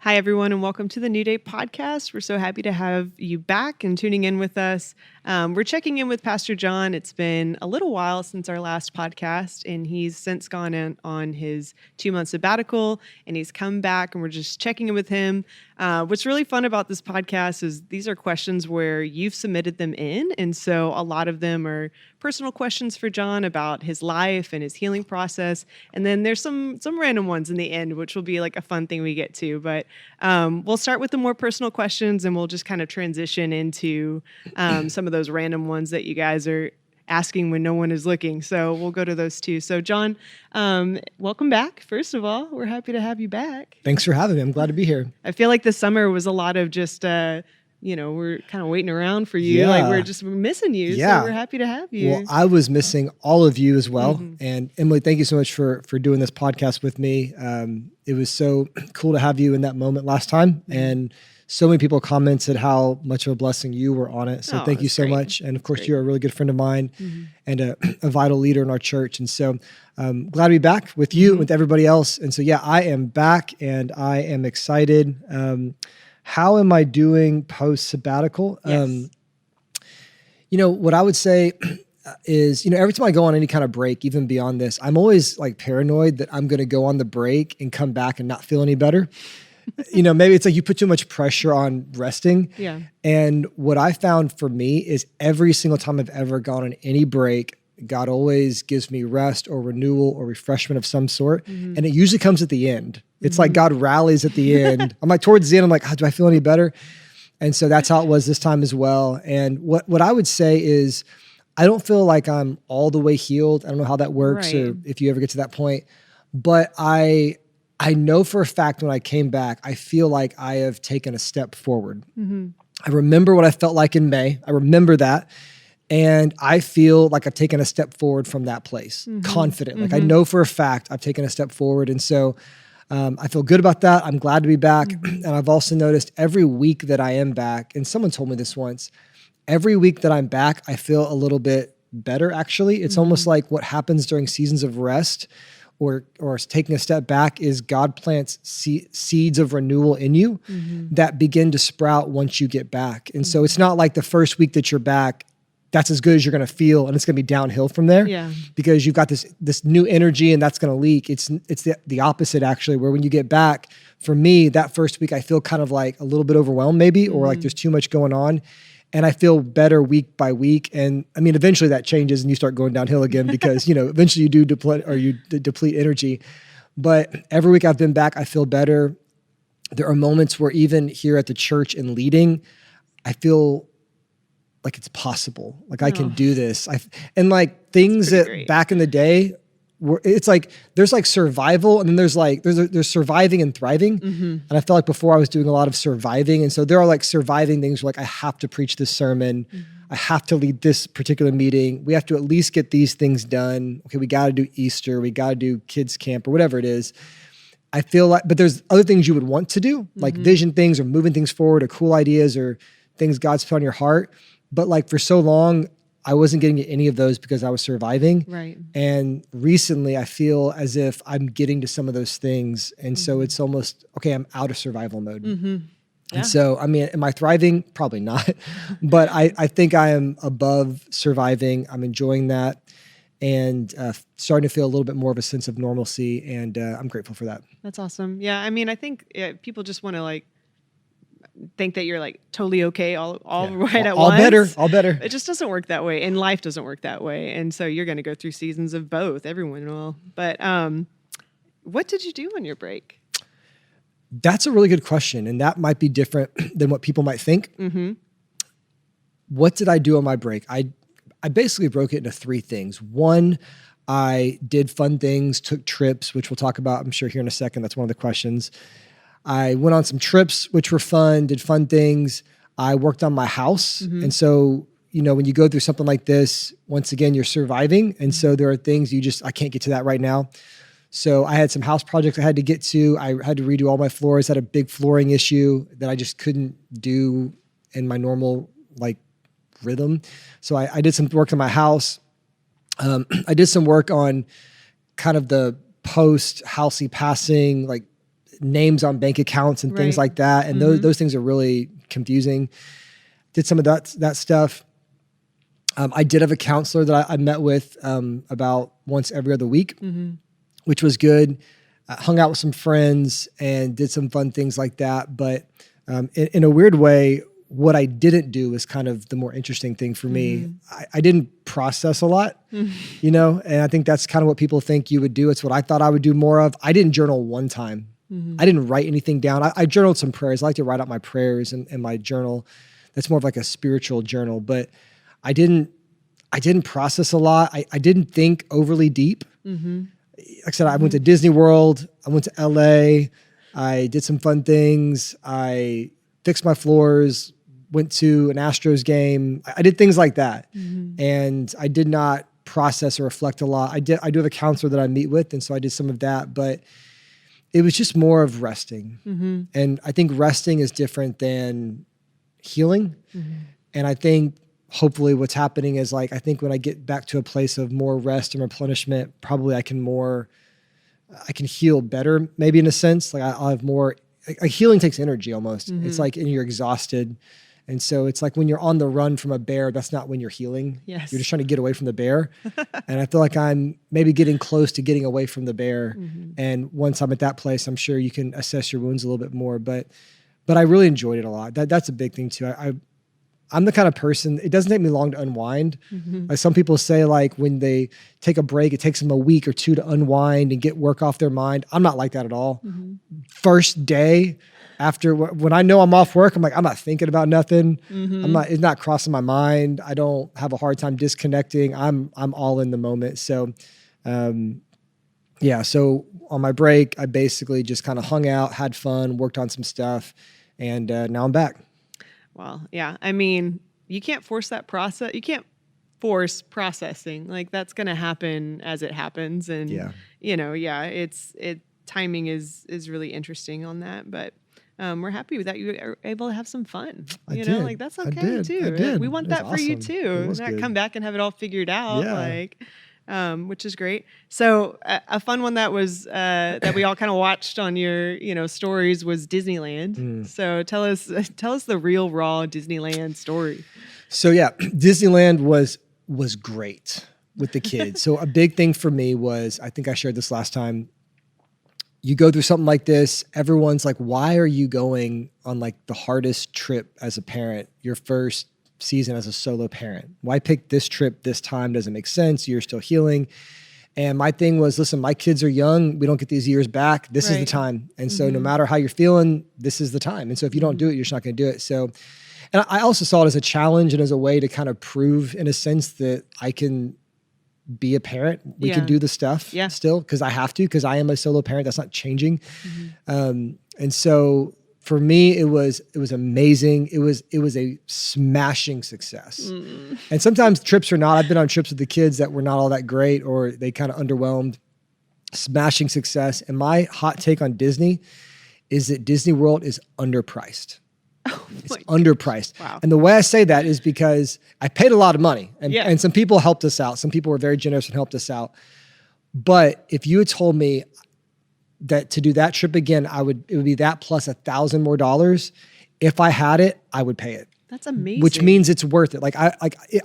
Hi, everyone, and welcome to the New Day podcast. We're so happy to have you back and tuning in with us. We're checking in with Pastor John. It's been a little while since our last podcast, and he's since gone in on his 2-month sabbatical, and he's come back, and we're just checking in with him. What's really fun about this podcast is these are questions where you've submitted them in, and so a lot of them are personal questions for John about his life and his healing process, and then there's some random ones in the end, which will be like a fun thing we get to, but we'll start with the more personal questions, and we'll just kind of transition into some of those random ones that you guys are asking when no one is looking. So we'll go to those too. So John, welcome back. First of all, we're happy to have you back. Thanks for having me. I'm glad to be here. I feel like this summer was a lot of just, we're kind of waiting around for you. Yeah. Like we're missing you. Yeah. So we're happy to have you. Well, I was missing all of you as well. Mm-hmm. And Emily, thank you so much for doing this podcast with me. It was so cool to have you in that moment last time. Mm-hmm. And so many people commented how much of a blessing you were on it. So thank you so much. And of course, you're a really good friend of mine and a vital leader in our church. And so glad to be back with you and with everybody else. And so, yeah, I am back and I am excited. How am I doing post-sabbatical? Yes. What I would say is, every time I go on any kind of break, even beyond this, I'm always like paranoid that I'm going to go on the break and come back and not feel any better. Maybe it's like you put too much pressure on resting. Yeah. And what I found for me is every single time I've ever gone on any break, God always gives me rest or renewal or refreshment of some sort. Mm-hmm. And it usually comes at the end. It's like God rallies at the end. I'm like, towards the end, I'm like, do I feel any better? And so that's how it was this time as well. And what I would say is, I don't feel like I'm all the way healed. I don't know how that works or if you ever get to that point. But I know for a fact when I came back, I feel like I have taken a step forward. Mm-hmm. I remember what I felt like in May. I remember that. And I feel like I've taken a step forward from that place, confident. Like I know for a fact I've taken a step forward. And so I feel good about that. I'm glad to be back. And I've also noticed every week that I am back, and someone told me this once, every week that I'm back, I feel a little bit better, actually. It's almost like what happens during seasons of rest or taking a step back is God plants seeds of renewal in you that begin to sprout once you get back. And so it's not like the first week that you're back, that's as good as you're going to feel, and it's going to be downhill from there. Yeah. Because you've got this new energy, and that's going to leak. It's the opposite, actually, where when you get back, for me, that first week, I feel kind of like a little bit overwhelmed maybe, or like there's too much going on. And I feel better week by week. And I mean, eventually that changes and you start going downhill again because, eventually you do deplete energy. But every week I've been back, I feel better. There are moments where even here at the church and leading, I feel like it's possible. Like I can do this. And like things that great. Back in the day, it's like there's like survival, and then there's surviving and thriving. And I felt like before I was doing a lot of surviving, and so there are like surviving things where like I have to preach this sermon, I have to lead this particular meeting, we have to at least get these things done. Okay, we got to do Easter, we got to do kids camp or whatever it is. I feel like, but there's other things you would want to do, like vision things or moving things forward or cool ideas or things God's put on your heart. But like for so long, I wasn't getting to any of those because I was surviving. Right. And recently I feel as if I'm getting to some of those things. And so it's almost, okay, I'm out of survival mode. Yeah. And so, I mean, am I thriving? Probably not. But I think I am above surviving. I'm enjoying that and starting to feel a little bit more of a sense of normalcy. And I'm grateful for that. That's awesome. Yeah. I mean, I think people just want to like, think that you're like totally okay all right at once. All better. It just doesn't work that way, and life doesn't work that way. And so you're going to go through seasons of both. Everyone will. But what did you do on your break? That's a really good question, and that might be different than what people might think. What did I do on my break? I basically broke it into 3 things. One, I did fun things, took trips, which we'll talk about, I'm sure, here in a second. That's one of the questions. I went on some trips, which were fun, did fun things. I worked on my house. And so, when you go through something like this, once again, you're surviving. And so there are things I can't get to that right now. So I had some house projects I had to get to. I had to redo all my floors, had a big flooring issue that I just couldn't do in my normal rhythm. So I did some work on my house. I did some work on kind of the post-housey passing, names on bank accounts and things Right. like that. And those things are really confusing. Did some of that stuff. I did have a counselor that I met with about once every other week, which was good. Hung out with some friends and did some fun things like that. But in a weird way, what I didn't do was kind of the more interesting thing for me. I didn't process a lot, and I think that's kind of what people think you would do. It's what I thought I would do more of. I didn't journal one time. I didn't write anything down. I journaled some prayers. I like to write out my prayers in my journal. That's more of like a spiritual journal, but I didn't process a lot. I didn't think overly deep. Like I said, I went to Disney World. I went to LA. I did some fun things. I fixed my floors, went to an Astros game. I did things like that. And I did not process or reflect a lot. I do have a counselor that I meet with, and so I did some of that, but it was just more of resting. And I think resting is different than healing. And I think hopefully what's happening is I think when I get back to a place of more rest and replenishment, probably I can heal better, maybe in a sense. I'll have more, healing takes energy almost. It's and you're exhausted. And so it's like when you're on the run from a bear, that's not when you're healing. Yes. You're just trying to get away from the bear. And I feel like I'm maybe getting close to getting away from the bear. And once I'm at that place, I'm sure you can assess your wounds a little bit more. But I really enjoyed it a lot. That's a big thing too. I'm the kind of person, it doesn't take me long to unwind. Like some people say, when they take a break, it takes them a week or two to unwind and get work off their mind. I'm not like that at all. First day after, when I know I'm off work, I'm not thinking about nothing. It's not crossing my mind. I don't have a hard time disconnecting. I'm all in the moment. So, so on my break, I basically just kind of hung out, had fun, worked on some stuff, and now I'm back. Well, yeah. I mean, you can't force that process. You can't force processing. That's going to happen as it happens. And, timing is really interesting on that. But we're happy with that. You are able to have some fun. That's okay too. I did. We want It was that for you awesome. too. It was Not good. come back and have it all figured out. Yeah. Which is great. So a fun one that was that we all kind of watched on your stories was Disneyland. So tell us the real raw Disneyland story. So yeah, Disneyland was great with the kids. So a big thing for me was, I think I shared this last time, you go through something like this, everyone's like, why are you going on the hardest trip as a parent, your first season as a solo parent? Why pick this trip this time? Doesn't make sense. You're still healing. And my thing was, listen, my kids are young. We don't get these years back. This is the time. And so no matter how you're feeling, this is the time. And so if you don't do it, you're just not going to do it. So, and I also saw it as a challenge and as a way to kind of prove in a sense that I can be a parent. We can do the stuff still, because I have to, because I am a solo parent. That's not changing. And so for me, it was amazing. It was a smashing success. And sometimes trips are not. I've been on trips with the kids that were not all that great, or they kind of underwhelmed. Smashing success. And my hot take on Disney is that Disney World is underpriced. It's underpriced. Wow. And the way I say that is because I paid a lot of money, and some people helped us out. Some people were very generous and helped us out. But if you had told me that to do that trip again, it would be that plus $1,000 more. If I had it, I would pay it. That's amazing. Which means it's worth it.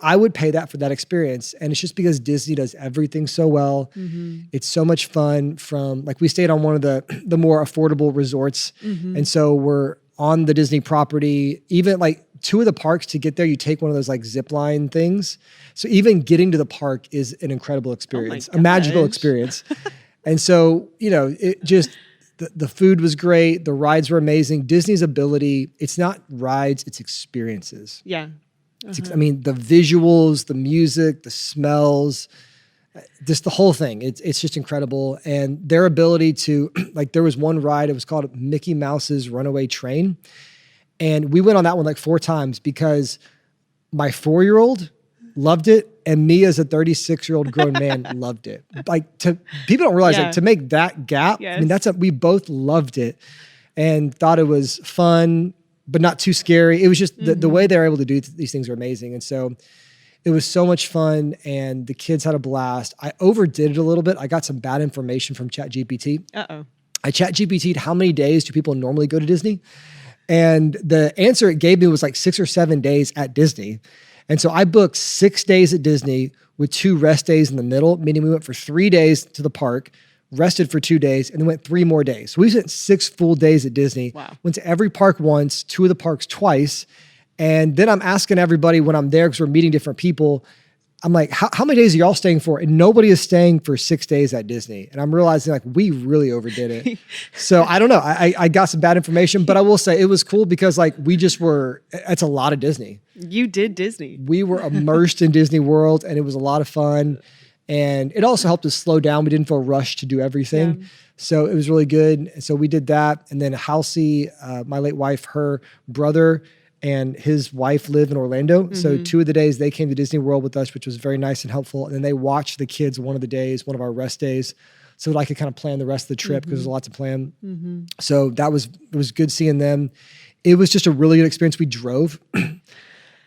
I would pay that for that experience. And it's just because Disney does everything so well. It's so much fun. We stayed on one of the more affordable resorts. And so we're on the Disney property. Even two of the parks, to get there, you take one of those zip line things. So even getting to the park is an incredible experience, a magical experience. And so, it just, the food was great. The rides were amazing. Disney's ability, it's not rides, it's experiences. Yeah. I mean, the visuals, the music, the smells, just the whole thing. It's just incredible. And their ability to, there was one ride, it was called Mickey Mouse's Runaway Train. And we went on that one 4 times because my 4-year-old loved it, and me as a 36-year-old grown man loved it. People don't realize to make that gap. I mean, we both loved it and thought it was fun, but not too scary. It was just the way they're able to do these things are amazing. And so it was so much fun, and the kids had a blast. I overdid it a little bit. I got some bad information from ChatGPT. Uh-oh. I chat GPT'd how many days do people normally go to Disney? And the answer it gave me was like 6 or 7 days at Disney. And so I booked 6 days at Disney with 2 rest days in the middle, meaning we went for 3 days to the park, rested for 2 days, and then went 3 more days. So we spent 6 full days at Disney. Wow. Went to every park once, 2 of the parks twice. And then I'm asking everybody when I'm there, because we're meeting different people, I'm like, how many days are y'all staying for? And nobody is staying for 6 days at Disney. And I'm realizing like we really overdid it. So I don't know. I got some bad information, but I will say it was cool because like we just were, it's a lot of Disney. You did Disney. We were immersed in Disney World and it was a lot of fun. And it also helped us slow down. We didn't feel rushed to do everything. Yeah. So it was really good. So we did that. And then Halsey, my late wife, her brother and his wife live in Orlando. Mm-hmm. So 2 of the days they came to Disney World with us, which was very nice and helpful. And then they watched the kids one of the days, one of our rest days, so that I could kind of plan the rest of the trip because there's a lot to plan. Mm-hmm. So it was good seeing them. It was just a really good experience. We drove.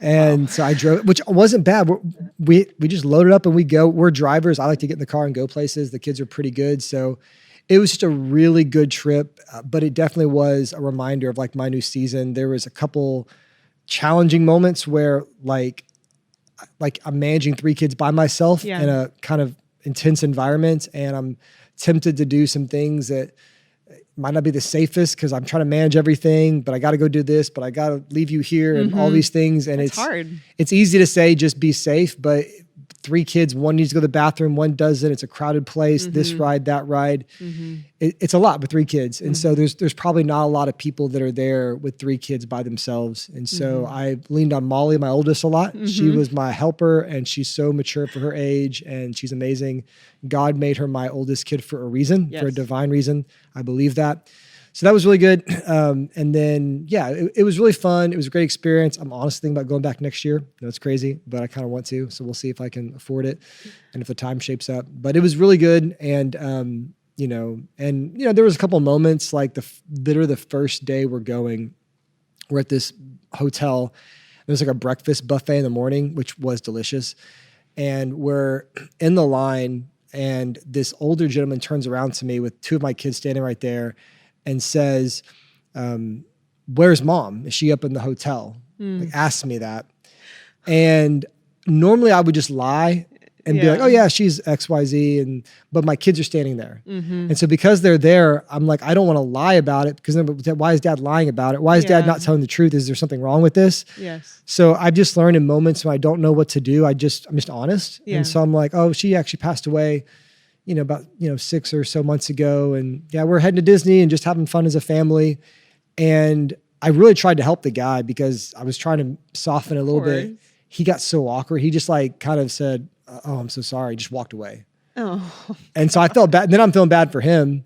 And so I drove, which wasn't bad. We just loaded up and we go. We're drivers. I like to get in the car and go places. The kids are pretty good. So it was just a really good trip, but it definitely was a reminder of like my new season. There was a couple challenging moments where like I'm managing 3 kids by myself in a kind of intense environment. And I'm tempted to do some things that might not be the safest because I'm trying to manage everything, but I got to go do this, but I got to leave you here and all these things. And it's hard. It's easy to say, just be safe, but 3 kids, one needs to go to the bathroom, one doesn't. It's a crowded place, this ride, that ride. It's a lot with 3 kids. And so there's probably not a lot of people that are there with 3 kids by themselves. And so I leaned on Molly, my oldest, a lot. She was my helper and she's so mature for her age and she's amazing. God made her my oldest kid for a reason, for a divine reason. I believe that. So that was really good. And then, it was really fun. It was a great experience. I'm honestly thinking about going back next year. No, it's crazy, but I kind of want to. So we'll see if I can afford it and if the time shapes up. But it was really good. And, there was a couple of moments like literally the first day we're at this hotel. There's like a breakfast buffet in the morning, which was delicious. And we're in the line and this older gentleman turns around to me with 2 of my kids standing right there and says, where's mom? Is she up in the hotel? Like asks me that. And normally I would just lie and be like, oh yeah, she's XYZ. But my kids are standing there. And so because they're there, I'm like, I don't want to lie about it because then why is dad lying about it? Why is dad not telling the truth? Is there something wrong with this? Yes. So I've just learned in moments when I don't know what to do, I'm just honest. Yeah. And so I'm like, oh, she actually passed away about 6 or so months ago. And we're heading to Disney and just having fun as a family. And I really tried to help the guy because I was trying to soften it a little bit. He got so awkward. He just like kind of said, oh, I'm so sorry. Just walked away. Oh. And so I felt bad. And then I'm feeling bad for him.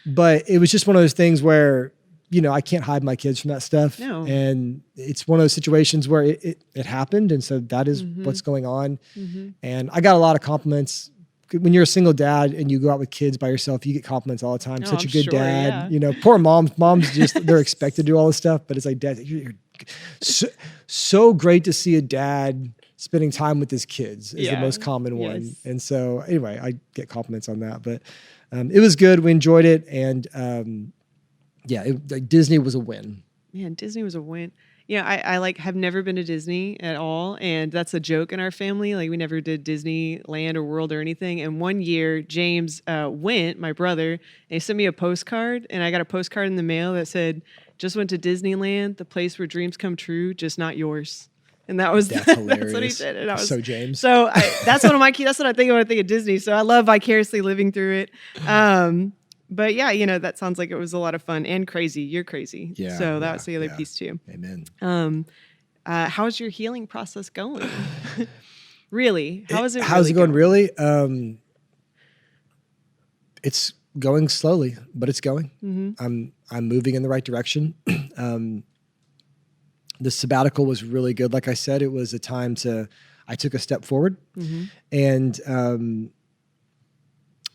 But it was just one of those things where, I can't hide my kids from that stuff. No. And it's one of those situations where it happened. And so that is what's going on. And I got a lot of compliments. When you're a single dad and you go out with kids by yourself, you get compliments all the time. Such a good dad. Yeah. Poor moms just, they're expected to do all this stuff, but it's like, dad, you're so great to see a dad spending time with his kids is the most common one. And so anyway, I get compliments on that, but it was good. We enjoyed it. And Disney was a win. Man, Disney was a win. Yeah, I have never been to Disney at all. And that's a joke in our family. Like we never did Disneyland or World or anything. And one year James went, my brother, and he sent me a postcard. And I got a postcard in the mail that said, just went to Disneyland, the place where dreams come true, just not yours. And that's hilarious. That's what he said. And I was so James. So that's one of my keys. That's what I think when I think of Disney. So I love vicariously living through it. But that sounds like it was a lot of fun and crazy. You're crazy. Yeah. So that was the other piece too. Amen. How's your healing process going? Really? How's it going? Really? It's going slowly, but it's going. I'm moving in the right direction. The sabbatical was really good. Like I said, it was a time I took a step forward. And,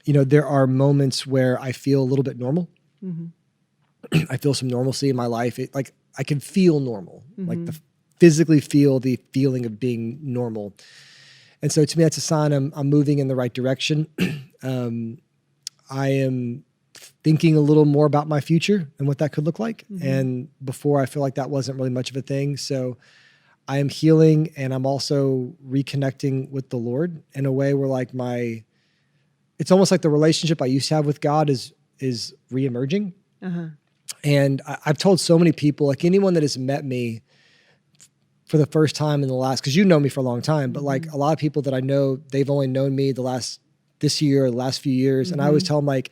there are moments where I feel a little bit normal. I feel some normalcy in my life. I can feel normal, physically feel the feeling of being normal. And so to me, that's a sign I'm moving in the right direction. I am thinking a little more about my future and what that could look like. And before, I feel like that wasn't really much of a thing. So I am healing, and I'm also reconnecting with the Lord in a way where like it's almost like the relationship I used to have with God is reemerging. And I've told so many people, like anyone that has met me for the first time in the last, because you know me for a long time, but like a lot of people that I know, they've only known me this year or the last few years. And I always tell them like,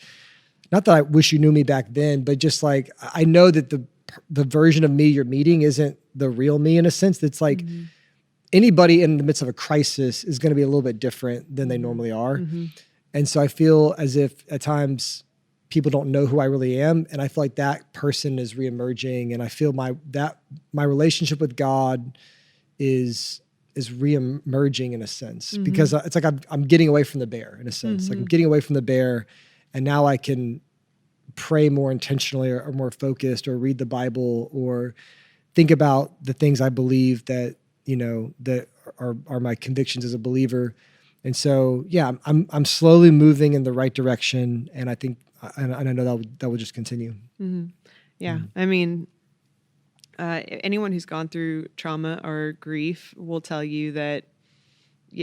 not that I wish you knew me back then, but just like, I know that the version of me you're meeting isn't the real me in a sense. That's like anybody in the midst of a crisis is going to be a little bit different than they normally are. And so I feel as if at times people don't know who I really am. And I feel like that person is reemerging. And I feel my relationship with God is reemerging in a sense, because it's like I'm getting away from the bear in a sense. Like I'm getting away from the bear, and now I can pray more intentionally or more focused, or read the Bible, or think about the things I believe that, that are my convictions as a believer. And so, yeah, I'm slowly moving in the right direction. And I think, and I know that will just continue. Yeah. I mean, anyone who's gone through trauma or grief will tell you that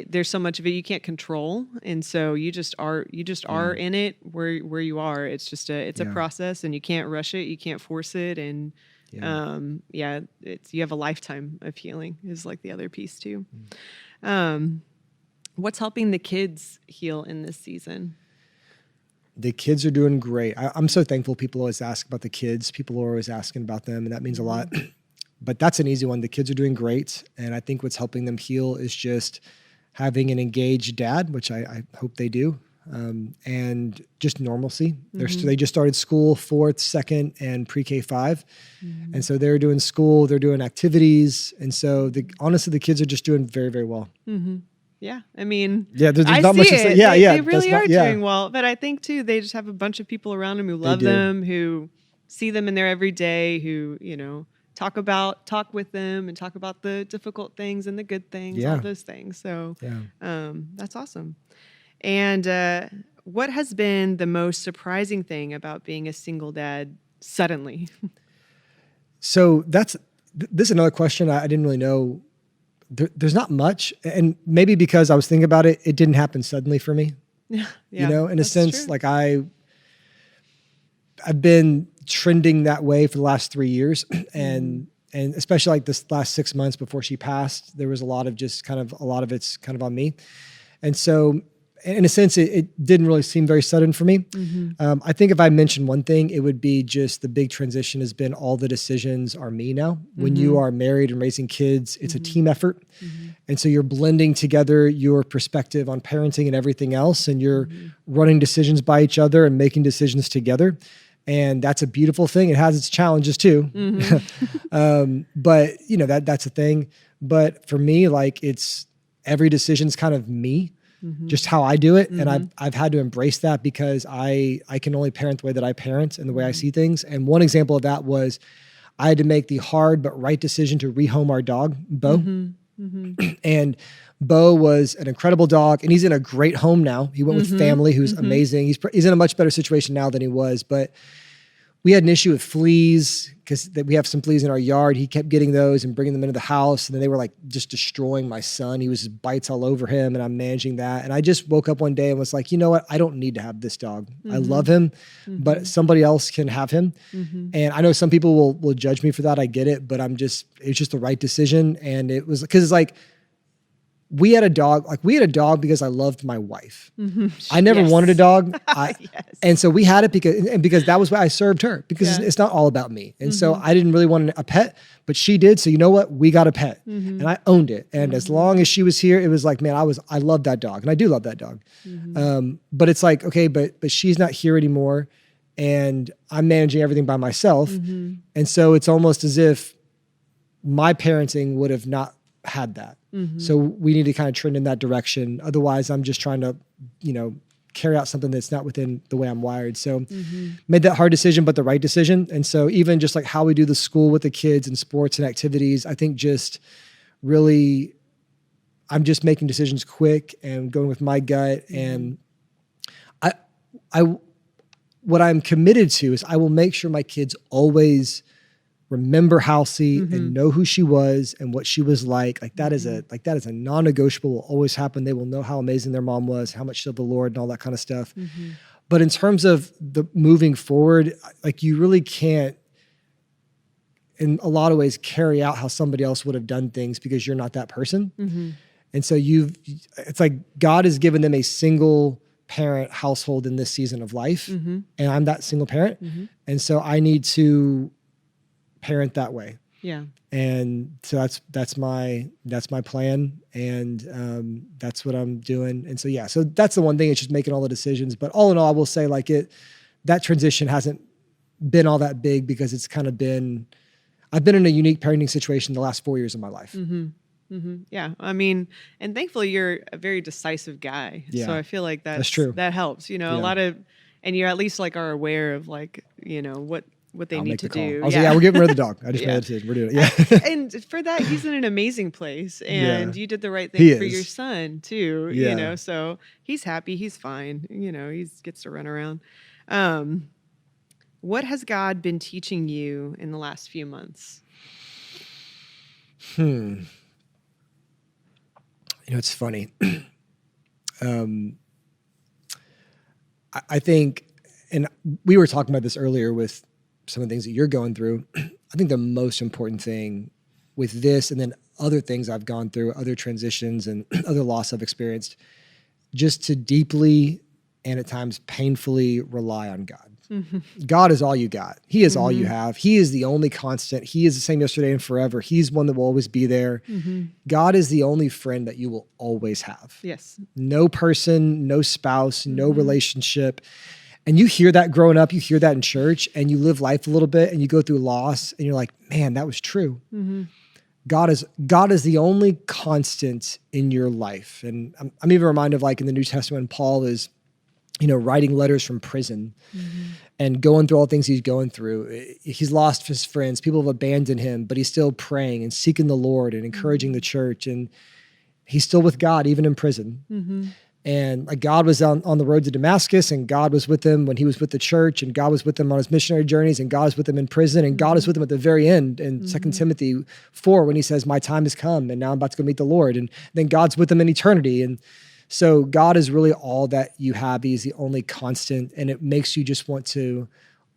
there's so much of it you can't control, and so you just are in it where you are. It's just a process, and you can't rush it, you can't force it, and you have a lifetime of healing is like the other piece too. What's helping the kids heal in this season? The kids are doing great. I'm so thankful. People always ask about the kids. People are always asking about them, and that means a lot. But that's an easy one. The kids are doing great, and I think what's helping them heal is just having an engaged dad, which I hope they do, and just normalcy. They just started school, 4th, 2nd, and pre-K 5. And so they're doing school, they're doing activities. And so honestly, the kids are just doing very, very well. Yeah. I mean, there's I not see much to say. it. Yeah, They really are doing well. But I think too, they just have a bunch of people around them who love them, who see them in their everyday, who, talk with them and talk about the difficult things and the good things, all those things. So that's awesome. And what has been the most surprising thing about being a single dad suddenly? So this is another question I didn't really know. There's not much, and maybe because I was thinking about it, it didn't happen suddenly for me. In a sense, true. like I've been trending that way for the last 3 years, and especially like this last 6 months before she passed, there was a lot of it's kind of on me. And so in a sense, it didn't really seem very sudden for me. I think if I mentioned one thing, it would be just the big transition has been all the decisions are me now. When you are married and raising kids, it's a team effort. And so you're blending together your perspective on parenting and everything else, and you're running decisions by each other and making decisions together. And that's a beautiful thing. It has its challenges too. But that's a thing. But for me, like every decision's kind of me. Just how I do it. And I've had to embrace that, because I can only parent the way that I parent and the way I see things. And one example of that was I had to make the hard but right decision to rehome our dog, Bo. And Bo was an incredible dog, and he's in a great home now. He went with family, who's amazing. He's in a much better situation now than he was, but we had an issue with fleas, because we have some fleas in our yard. He kept getting those and bringing them into the house, and then they were like just destroying my son. He was just bites all over him, and I'm managing that. And I just woke up one day and was like, you know what? I don't need to have this dog. I love him, but somebody else can have him. And I know some people will judge me for that. I get it, but it's just the right decision. And it was because it's like, we had a dog because I loved my wife. I never wanted a dog. And so we had it because that was why I served her, because it's not all about me. And so I didn't really want a pet, but she did. So you know what? We got a pet and I owned it. And as long as she was here, it was like, man, I loved that dog, and I do love that dog. But it's like, okay, but she's not here anymore, and I'm managing everything by myself. And so it's almost as if my parenting would have not had that. So we need to kind of trend in that direction. Otherwise, I'm just trying to, carry out something that's not within the way I'm wired. So made that hard decision, but the right decision. And so even just like how we do the school with the kids and sports and activities, I think just really, I'm just making decisions quick and going with my gut. And what I'm committed to is I will make sure my kids always remember Halsey and know who she was and what she was like. Like that is a non-negotiable, will always happen. They will know how amazing their mom was, how much she loved the Lord and all that kind of stuff. But in terms of the moving forward, like you really can't, in a lot of ways, carry out how somebody else would have done things because you're not that person. And so it's like God has given them a single parent household in this season of life. And I'm that single parent. And so I need to parent that way. Yeah. And so that's my plan. And that's what I'm doing. And so, so that's the one thing. It's just making all the decisions. But all in all, I will say that transition hasn't been all that big because it's kind of I've been in a unique parenting situation the last 4 years of my life. Yeah. I mean, and thankfully you're a very decisive guy. Yeah. So I feel like that's true. That helps, a lot of, and you at least like are aware of like, what they need to do. I was like, we're getting rid of the dog. I just made a decision. We're doing it. Yeah. And for that, he's in an amazing place, and you did the right thing for your son too. So he's happy. He's fine. He gets to run around. What has God been teaching you in the last few months? It's funny. I think, and we were talking about this earlier with some of the things that you're going through. I think the most important thing with this and then other things I've gone through, other transitions and other loss I've experienced, just to deeply and at times painfully rely on God. God is all you got. He is all you have. He is the only constant. He is the same yesterday and forever. He's one that will always be there. God is the only friend that you will always have. Yes. No person, no spouse, no relationship. And you hear that growing up, you hear that in church, and you live life a little bit and you go through loss and you're like, man, that was true. God is the only constant in your life. And I'm even reminded of like in the New Testament, when Paul is writing letters from prison and going through all the things he's going through. He's lost his friends. People have abandoned him, but he's still praying and seeking the Lord and encouraging the church. And he's still with God, even in prison. And like God was on the road to Damascus, and God was with him when he was with the church, and God was with him on his missionary journeys, and God was with him in prison, and God is with him at the very end in 2 Timothy 4 when he says, my time has come, and now I'm about to go meet the Lord. And then God's with him in eternity. And so God is really all that you have. He's the only constant, and it makes you just want to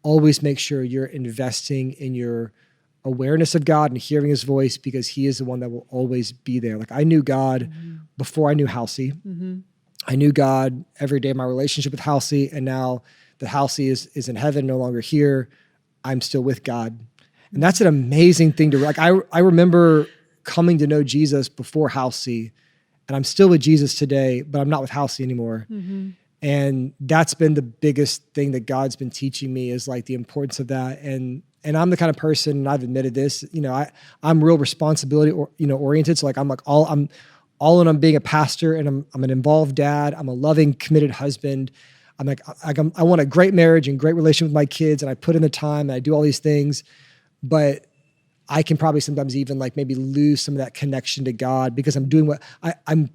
always make sure you're investing in your awareness of God and hearing his voice, because he is the one that will always be there. Like I knew God before I knew Halsey. I knew God every day in my relationship with Halsey, and now that Halsey is in heaven, no longer here, I'm still with God. And that's an amazing thing to, like, I remember coming to know Jesus before Halsey, and I'm still with Jesus today, but I'm not with Halsey anymore. And that's been the biggest thing that God's been teaching me, is like the importance of that. And I'm the kind of person, and I've admitted this, I'm real responsibility oriented. So like, I'm all in on being a pastor, and I'm an involved dad. I'm a loving, committed husband. I'm like, I want a great marriage and great relationship with my kids, and I put in the time and I do all these things, but I can probably sometimes even like maybe lose some of that connection to God, because I'm doing I'm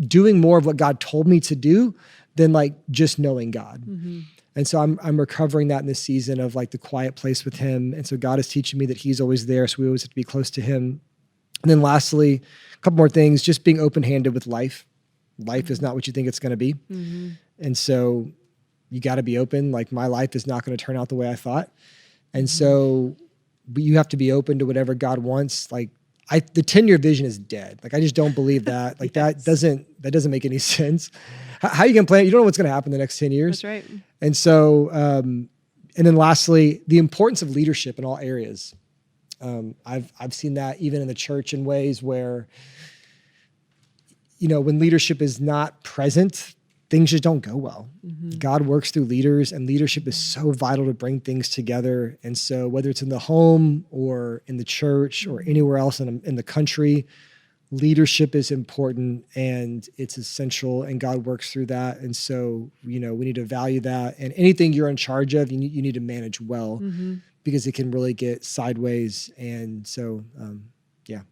doing more of what God told me to do than like just knowing God. And so I'm recovering that in this season of like the quiet place with him. And so God is teaching me that he's always there. So we always have to be close to him. And then lastly, a couple more things, just being open-handed with life. Life is not what you think it's going to be. And so you got to be open. Like my life is not going to turn out the way I thought. And so you have to be open to whatever God wants. Like the 10-year vision is dead. Like I just don't believe that. Like that doesn't make any sense. How you can plan? You don't know what's going to happen in the next 10 years. That's right. And so, and then lastly, the importance of leadership in all areas. I've seen that even in the church in ways where, when leadership is not present, things just don't go well. God works through leaders, and leadership is so vital to bring things together. And so whether it's in the home or in the church or anywhere else in the country, leadership is important and it's essential, and God works through that. And so, we need to value that, and anything you're in charge of, you need to manage well, because it can really get sideways. And so,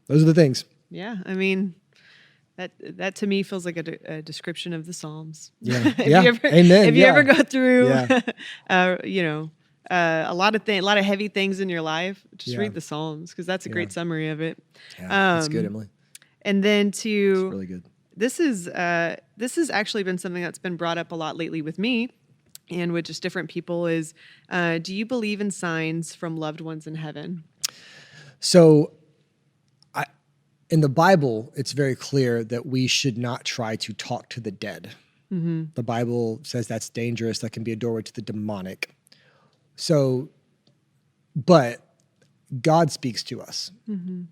those are the things. Yeah. I mean, That to me feels like a description of the Psalms. Yeah. If Yeah. you ever, Amen. If you Yeah. ever go through, Yeah. a lot of heavy things in your life, just Yeah. read the Psalms because that's a Yeah. great summary of it. Yeah. That's good, Um, Emily. And then It's really good. this has actually been something that's been brought up a lot lately with me and with just different people is, do you believe in signs from loved ones in heaven? So in the Bible, it's very clear that we should not try to talk to the dead. Mm-hmm. The Bible says that's dangerous. That can be a doorway to the demonic. So, but God speaks to us. Mm-hmm.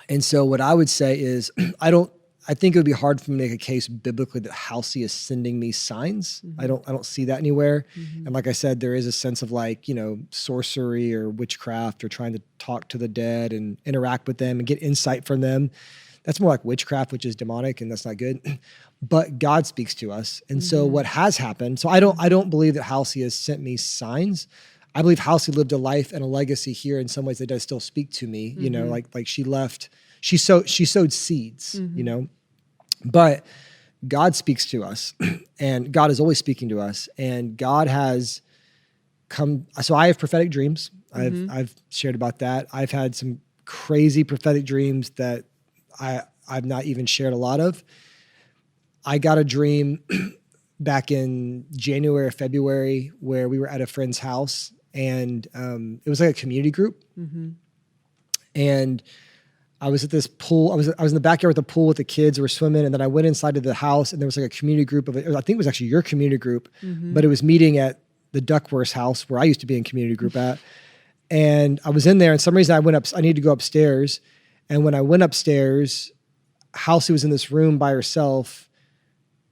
And so what I would say is, I think it would be hard for me to make a case biblically that Halsey is sending me signs. Mm-hmm. I don't see that anywhere. Mm-hmm. And like I said, there is a sense of like, sorcery or witchcraft or trying to talk to the dead and interact with them and get insight from them. That's more like witchcraft, which is demonic, and that's not good. But God speaks to us. And so what has happened, so I don't believe that Halsey has sent me signs. I believe Halsey lived a life and a legacy here in some ways that does still speak to me, like she left, she sowed seeds, but God speaks to us and God is always speaking to us, and God has come. So I have prophetic dreams. I've shared about that. I've had some crazy prophetic dreams that I've not even shared a lot of. I got a dream back in January or February where we were at a friend's house, and it was like a community group. Mm-hmm. And I was at this pool. I was in the backyard with the pool with the kids who were swimming, and then I went inside to the house, and there was like a community group of it. I think it was actually your community group, but it was meeting at the Duckworth house where I used to be in community group at. And I was in there, and for some reason I needed to go upstairs. And when I went upstairs, Halsey was in this room by herself.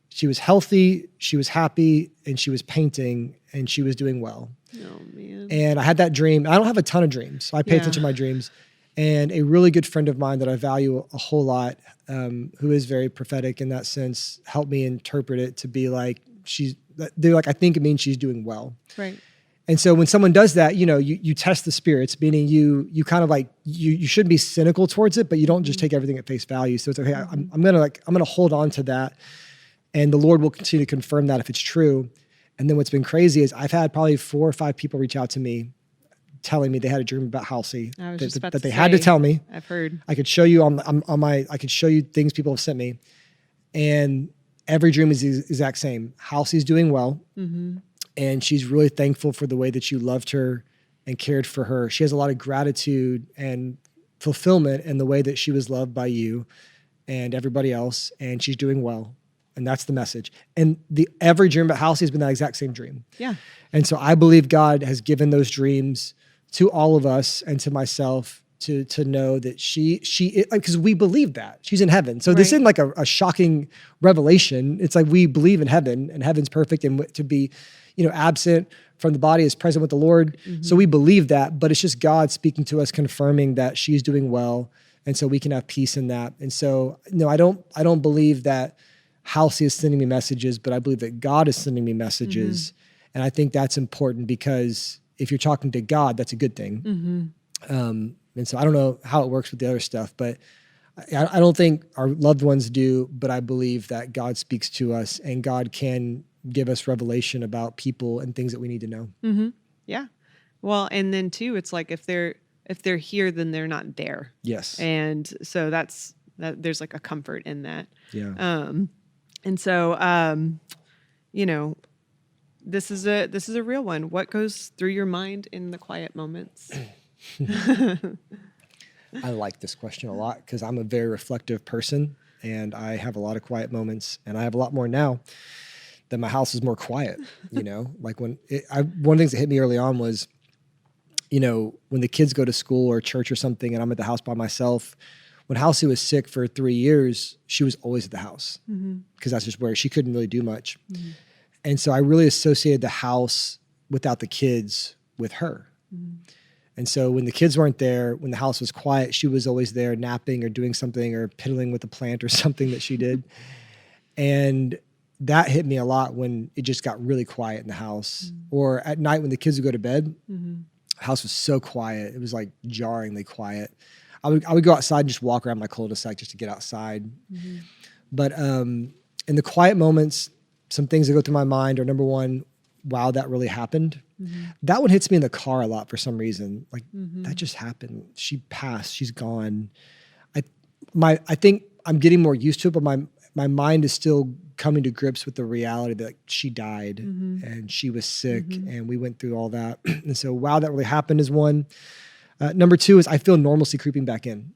She was healthy, she was happy, and she was painting, and she was doing well. Oh, man. And I had that dream. I don't have a ton of dreams, so I pay attention to my dreams. And a really good friend of mine that I value a whole lot, who is very prophetic in that sense, helped me interpret it to be like, they're like, I think it means she's doing well. Right. And so when someone does that, you test the spirits, meaning you kind of like, you shouldn't be cynical towards it, but you don't just take everything at face value. So it's okay. I'm going to hold on to that. And the Lord will continue to confirm that if it's true. And then what's been crazy is I've had probably 4 or 5 people reach out to me telling me they had a dream about Halsey that they had to tell me. I've heard. I could show you I could show you things people have sent me. And every dream is the exact same. Halsey's doing well. Mm-hmm. And she's really thankful for the way that you loved her and cared for her. She has a lot of gratitude and fulfillment in the way that she was loved by you and everybody else. And she's doing well. And that's the message. And every dream about Halsey has been that exact same dream. Yeah. And so I believe God has given those dreams to all of us and to myself to know that she because we believe that she's in heaven. So this isn't like a shocking revelation. It's like we believe in heaven, and heaven's perfect, and to be, absent from the body is present with the Lord. Mm-hmm. So we believe that, but it's just God speaking to us, confirming that she's doing well. And so we can have peace in that. And so, no, I don't believe that Halsey is sending me messages, but I believe that God is sending me messages. Mm-hmm. And I think that's important because if you're talking to God, that's a good thing. Mm-hmm. And so I don't know how it works with the other stuff, but I don't think our loved ones do, but I believe that God speaks to us and God can give us revelation about people and things that we need to know. Mm-hmm. Yeah. Well, and then too, it's like if they're here, then they're not there. Yes. And so there's like a comfort in that. Yeah. And so, this is a real one. What goes through your mind in the quiet moments? I like this question a lot because I'm a very reflective person and I have a lot of quiet moments, and I have a lot more now that my house is more quiet. Like one of the things that hit me early on was, when the kids go to school or church or something and I'm at the house by myself. When Halsey was sick for 3 years, she was always at the house because that's just where she couldn't really do much. Mm-hmm. And so I really associated the house without the kids with her. Mm-hmm. And so when the kids weren't there, when the house was quiet, she was always there napping or doing something or piddling with a plant or something that she did. And that hit me a lot when it just got really quiet in the house. Mm-hmm. Or at night when the kids would go to bed, the house was so quiet. It was like jarringly quiet. I would go outside and just walk around my cul-de-sac just to get outside. Mm-hmm. But in the quiet moments, some things that go through my mind are, number one, wow, that really happened. That one hits me in the car a lot for some reason. Like that just happened. She passed. She's gone. I think I'm getting more used to it, but my mind is still coming to grips with the reality that she died and she was sick and we went through all that. And so, wow, that really happened is one. Number two is I feel normalcy creeping back in.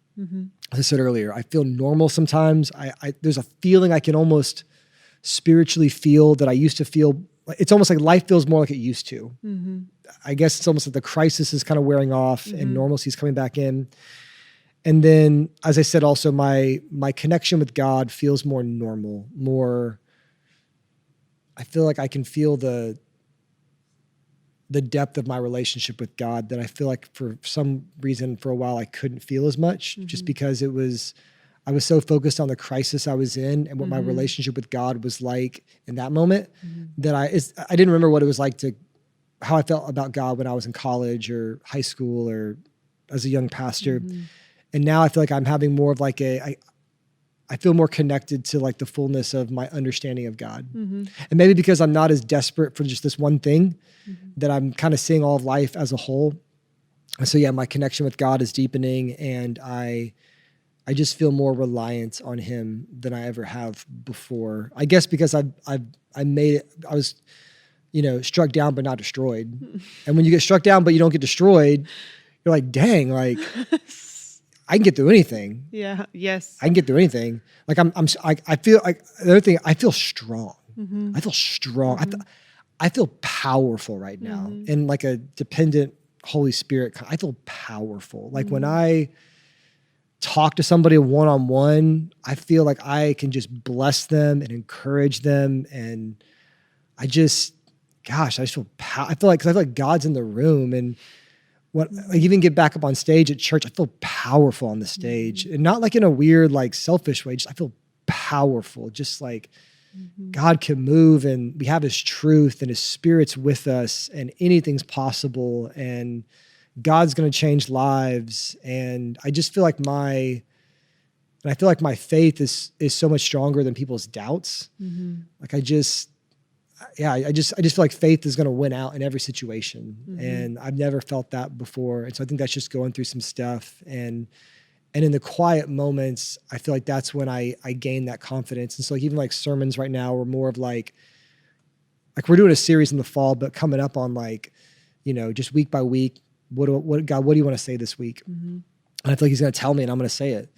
As I said earlier, I feel normal sometimes. There's a feeling I can almost spiritually feel that I used to feel. It's almost like life feels more like it used to. I guess it's almost like the crisis is kind of wearing off and normalcy is coming back in. And then, as I said, also my connection with God feels more normal, more, I feel like I can feel the depth of my relationship with God that I feel like for some reason for a while I couldn't feel as much just because I was so focused on the crisis I was in and what my relationship with God was like in that moment that I didn't remember what it was like how I felt about God when I was in college or high school or as a young pastor. And now I feel like I'm having more of like I feel more connected to like the fullness of my understanding of God. And maybe because I'm not as desperate for just this one thing that I'm kind of seeing all of life as a whole. And so, yeah, my connection with God is deepening and I just feel more reliant on him than I ever have before. I guess because I was, struck down, but not destroyed. And when you get struck down, but you don't get destroyed, you're like, dang, like I can get through anything. Yeah. Yes. I can get through anything. Like I feel like the other thing, I feel strong. I feel strong. I feel powerful right now in like a dependent Holy Spirit. I feel powerful. Like when I talk to somebody one-on-one, I feel like I can just bless them and encourage them. And I just feel I feel like God's in the room. And when I even get back up on stage at church, I feel powerful on the stage and not like in a weird, like selfish way. Just I feel powerful, just like God can move and we have his truth and his spirit's with us and anything's possible and God's going to change lives. And I just feel like my faith is so much stronger than people's doubts. Like I just feel like faith is going to win out in every situation. And I've never felt that before. And so I think that's just going through some stuff. And in the quiet moments, I feel like that's when I gain that confidence. And so like even like sermons right now are more of like we're doing a series in the fall, but coming up on like, just week by week, God, what do you want to say this week? And I feel like he's going to tell me and I'm going to say it.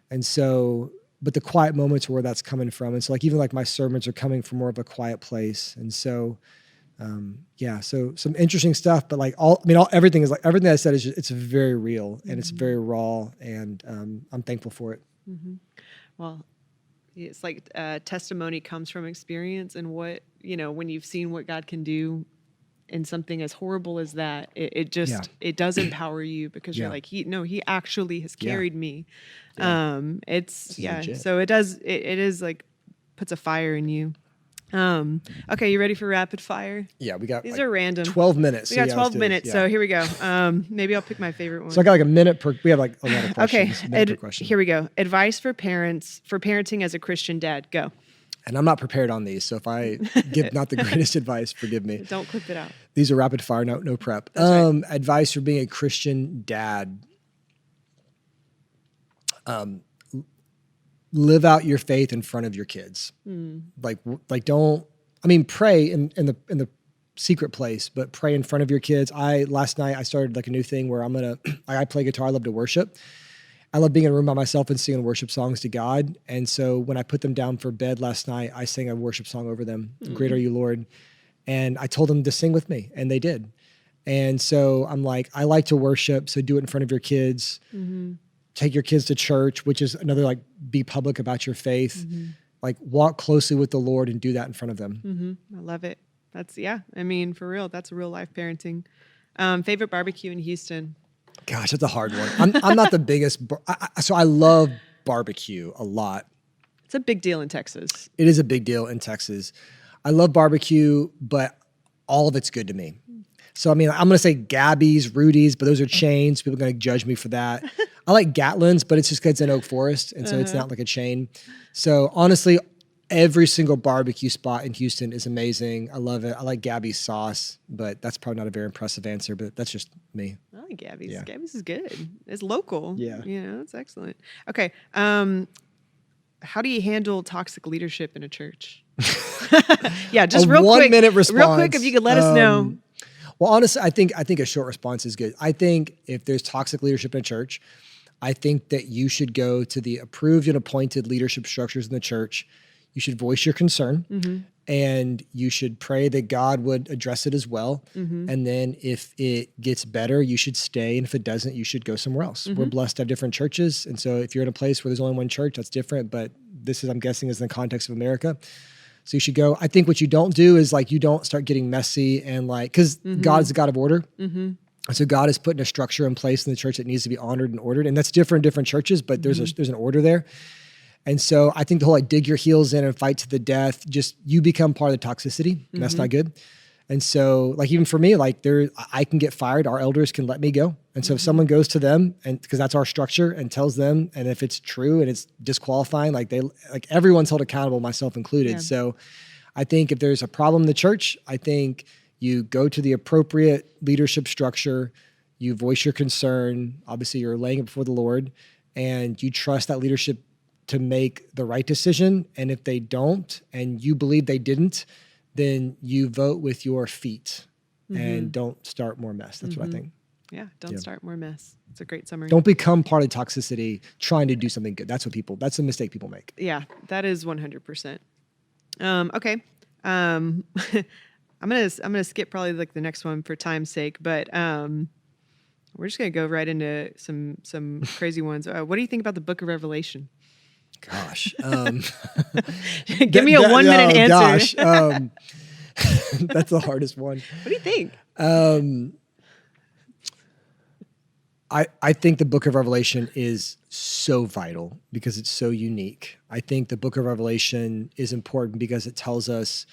And so, but the quiet moments are where that's coming from. And so like, even like my sermons are coming from more of a quiet place. And so, so some interesting stuff, but like everything I said is it's very real and it's very raw and, I'm thankful for it. Well, it's like testimony comes from experience and what, when you've seen what God can do in something as horrible as that, it does empower you because you're like, he actually has carried me. It's legit. So it is like puts a fire in you. Okay, you ready for rapid fire? Yeah, we got these are random. 12 minutes. We got 12 minutes. So here we go. Maybe I'll pick my favorite one. So I got like a minute per. We have like a lot of questions. Okay, here we go. Advice for parenting as a Christian dad. Go. And I'm not prepared on these, so if I give not the greatest advice, forgive me. Don't clip it out. These are rapid fire, no prep. Right. Advice for being a Christian dad. Live out your faith in front of your kids. Like don't. I mean, pray in the secret place, but pray in front of your kids. Last night I started like a new thing where I play guitar. I love to worship. I love being in a room by myself and singing worship songs to God. And so when I put them down for bed last night, I sang a worship song over them. Great are you, Lord. And I told them to sing with me and they did. And so I'm like, I like to worship. So do it in front of your kids. Take your kids to church, which is another like be public about your faith. Like walk closely with the Lord and do that in front of them. I love it. That's I mean, for real, that's real life parenting. Favorite barbecue in Houston? Gosh, that's a hard one. I'm not the biggest, so I love barbecue a lot. It's a big deal in Texas. It is a big deal in Texas. I love barbecue, but all of it's good to me. So, I mean, I'm going to say Gabby's, Rudy's, but those are chains. People are going to judge me for that. I like Gatlin's, but it's just because it's in Oak Forest, and so it's not like a chain. So honestly, every single barbecue spot in Houston is amazing. I love it. I like Gabby's sauce, but that's probably not a very impressive answer, but that's just me. I like Gabby's. Yeah. Gabby's is good. It's local. Yeah. It's excellent. Okay. How do you handle toxic leadership in a church? Yeah, just A real quick. 1-minute response. Real quick, if you could let us know. Well, honestly, I think a short response is good. I think if there's toxic leadership in a church, I think that you should go to the approved and appointed leadership structures in the church. You should voice your concern, and you should pray that God would address it as well. And then if it gets better, you should stay. And if it doesn't, you should go somewhere else. We're blessed to have different churches. And so if you're in a place where there's only one church, that's different. But this is, I'm guessing, is in the context of America. So you should go. I think what you don't do is like, you don't start getting messy and like, because God is a God of order. So God is putting a structure in place in the church that needs to be honored and ordered. And that's different in different churches, but there's an order there. And so I think the whole like dig your heels in and fight to the death, just you become part of the toxicity, and that's not good. And so like even for me, like I can get fired. Our elders can let me go. And so if someone goes to them, and because that's our structure, and tells them, and if it's true and it's disqualifying, like everyone's held accountable, myself included. Yeah. So I think if there's a problem in the church, I think you go to the appropriate leadership structure, you voice your concern. Obviously you're laying it before the Lord, and you trust that leadership to make the right decision. And if they don't, and you believe they didn't, then you vote with your feet and don't start more mess. That's what I think. Yeah. Don't start more mess. It's a great summary. Don't become part of toxicity trying to do something good. That's the mistake people make. Yeah, that is 100%. Okay. I'm gonna skip probably like the next one for time's sake, but we're just gonna go right into some crazy ones. What do you think about the Book of Revelation? Gosh, give me a 1 minute answer. Gosh, that's the hardest one. What do you think? I think the Book of Revelation is so vital because it's so unique. I think the Book of Revelation is important because it tells us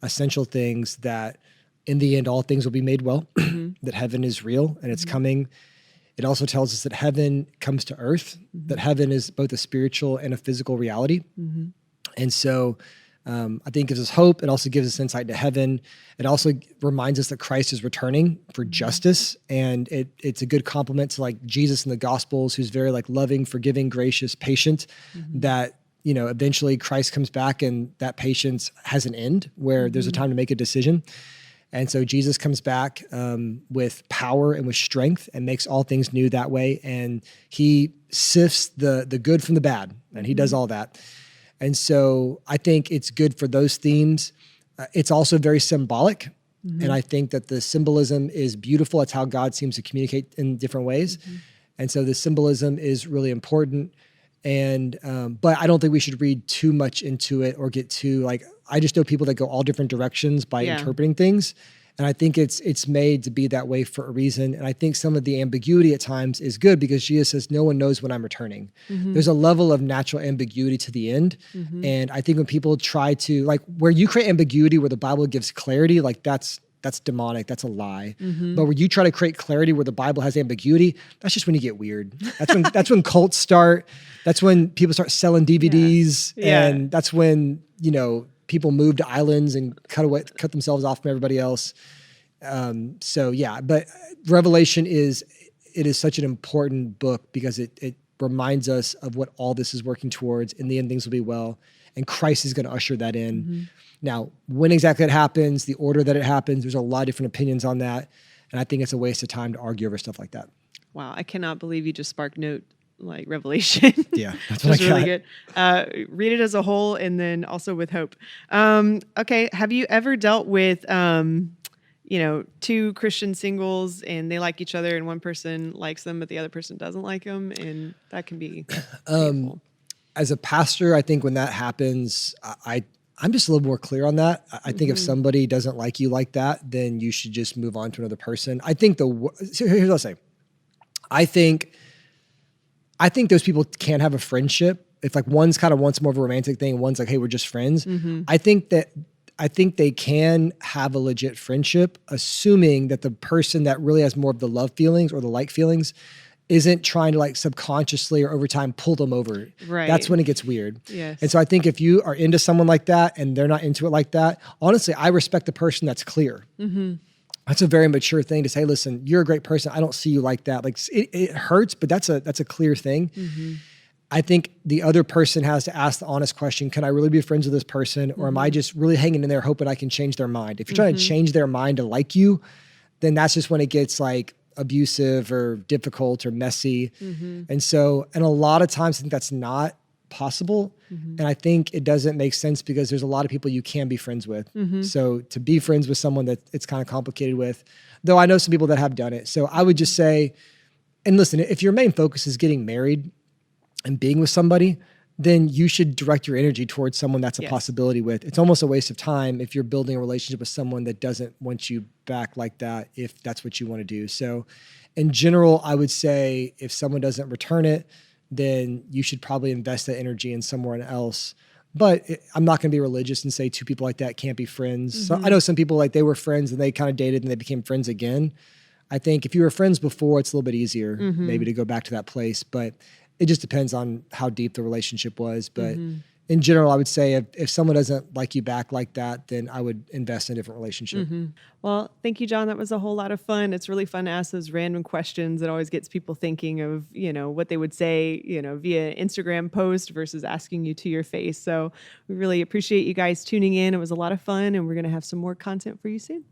essential things that in the end, all things will be made well, that heaven is real and it's coming. It also tells us that heaven comes to earth, that heaven is both a spiritual and a physical reality. And so I think it gives us hope. It also gives us insight into heaven. It also reminds us that Christ is returning for justice. And it's a good compliment to like Jesus in the Gospels, who's very like loving, forgiving, gracious, patient, that, you know, eventually Christ comes back and that patience has an end where there's a time to make a decision. And so Jesus comes back with power and with strength and makes all things new that way. And he sifts the good from the bad, and he does all that. And so I think it's good for those themes. It's also very symbolic. And I think that the symbolism is beautiful. It's how God seems to communicate in different ways. And so the symbolism is really important. And, but I don't think we should read too much into it or get too like, I just know people that go all different directions by interpreting things. And I think it's made to be that way for a reason. And I think some of the ambiguity at times is good because Jesus says, no one knows when I'm returning. There's a level of natural ambiguity to the end. And I think when people try to like where you create ambiguity, where the Bible gives clarity, like that's demonic. That's a lie. But when you try to create clarity where the Bible has ambiguity, that's just when you get weird. That's when cults start. That's when people start selling DVDs. And that's when, you know, people move to islands and cut themselves off from everybody else. So yeah, but Revelation is such an important book because it reminds us of what all this is working towards. In the end, things will be well. And Christ is going to usher that in. Now, when exactly it happens, the order that it happens, there's a lot of different opinions on that. And I think it's a waste of time to argue over stuff like that. Wow. I cannot believe you just sparked note like Revelation. Yeah. That's what I got. Really good. Read it as a whole and then also with hope. Okay. Have you ever dealt with, two Christian singles and they like each other and one person likes them, but the other person doesn't like them? And that can be painful. As a pastor, I think when that happens, I'm just a little more clear on that. I think if somebody doesn't like you like that, then you should just move on to another person. I think here's what I'll say. I think those people can have a friendship. If like one's kind of wants more of a romantic thing, one's like, hey, we're just friends. I think they can have a legit friendship, assuming that the person that really has more of the love feelings or the like feelings isn't trying to like subconsciously or over time pull them over. Right. That's when it gets weird. Yes. And so I think if you are into someone like that and they're not into it like that, honestly, I respect the person that's clear. That's a very mature thing to say, listen, you're a great person. I don't see you like that. Like it hurts, but that's a clear thing. I think the other person has to ask the honest question, can I really be friends with this person? Or am I just really hanging in there hoping I can change their mind? If you're trying to change their mind to like you, then that's just when it gets like abusive or difficult or messy. And so, and a lot of times I think that's not possible. And I think it doesn't make sense because there's a lot of people you can be friends with. So to be friends with someone that it's kind of complicated with, though I know some people that have done it. So I would just say, and listen, if your main focus is getting married and being with somebody, then you should direct your energy towards someone that's a possibility with. It's almost a waste of time if you're building a relationship with someone that doesn't want you back like that, if that's what you want to do. So in general, I would say if someone doesn't return it, then you should probably invest that energy in someone else. But I'm not going to be religious and say two people like that can't be friends. So I know some people like they were friends and they kind of dated and they became friends again. I think if you were friends before, it's a little bit easier maybe to go back to that place. But it just depends on how deep the relationship was. But in general, I would say if someone doesn't like you back like that, then I would invest in a different relationship. Well, thank you, John. That was a whole lot of fun. It's really fun to ask those random questions. It always gets people thinking of, what they would say, via Instagram post versus asking you to your face. So we really appreciate you guys tuning in. It was a lot of fun, and we're going to have some more content for you soon.